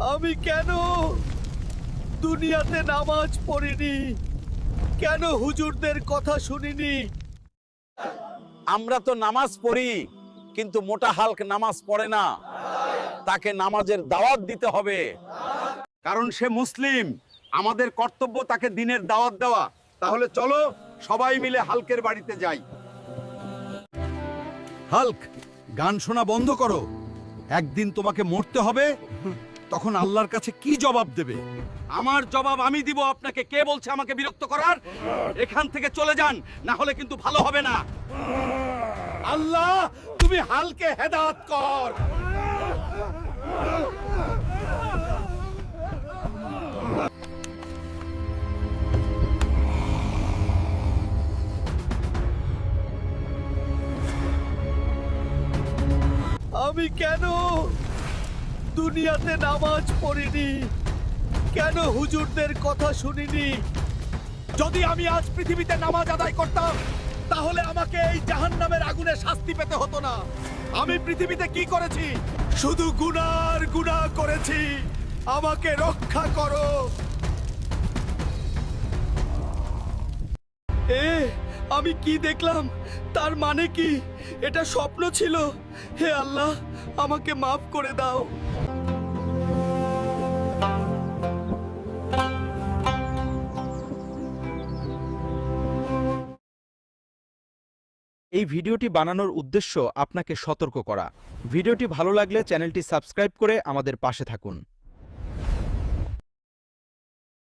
আমি কেন দুনিয়াতে নামাজ পড়িনি? কেন হুজুরদের কথা শুনিনি? আমরা তো নামাজ পড়ি, কিন্তু মোটা হালক নামাজ পড়ে না। তাকে নামাজের দাওয়াত দিতে হবে, কারণ সে মুসলিম। আমাদের কর্তব্য তাকে দ্বীনের দাওয়াত দেওয়া। তাহলে চলো সবাই মিলে হালকের বাড়িতে যাই। হাল্ক, গান শোনা বন্ধ করো। একদিন তোমাকে মরতে হবে, তখন আল্লাহর কাছে কি জবাব দেবে? আমার জবাব আমি দিব আপনাকে। কে বলছে আমাকে বিরক্ত করার? এখান থেকে চলে যান, না হলে কিন্তু ভালো হবে না। আল্লাহ, তুমি হালকে হেদায়েত কর। আমি কেন দুনিয়াতে নামাজ পড়িনি? কেন হুজুরদের কথা শুনিনি? যদি আমি আজ পৃথিবীতে নামাজ আদায় করতাম, তাহলে আমাকে এই জাহান্নামের আগুনে শাস্তি পেতে হতো না। আমি পৃথিবীতে কি করেছি? শুধু গুনার গুনাহ করেছি। আমাকে রক্ষা করো। আমি কি দেখলাম? তার মানে কি এটা স্বপ্ন ছিল? হে আল্লাহ, আমাকে মাফ করে দাও। এই ভিডিওটি বানানোর উদ্দেশ্য আপনাকে সতর্ক করা। ভিডিওটি ভালো লাগলে চ্যানেলটি সাবস্ক্রাইব করে আমাদের পাশে থাকুন।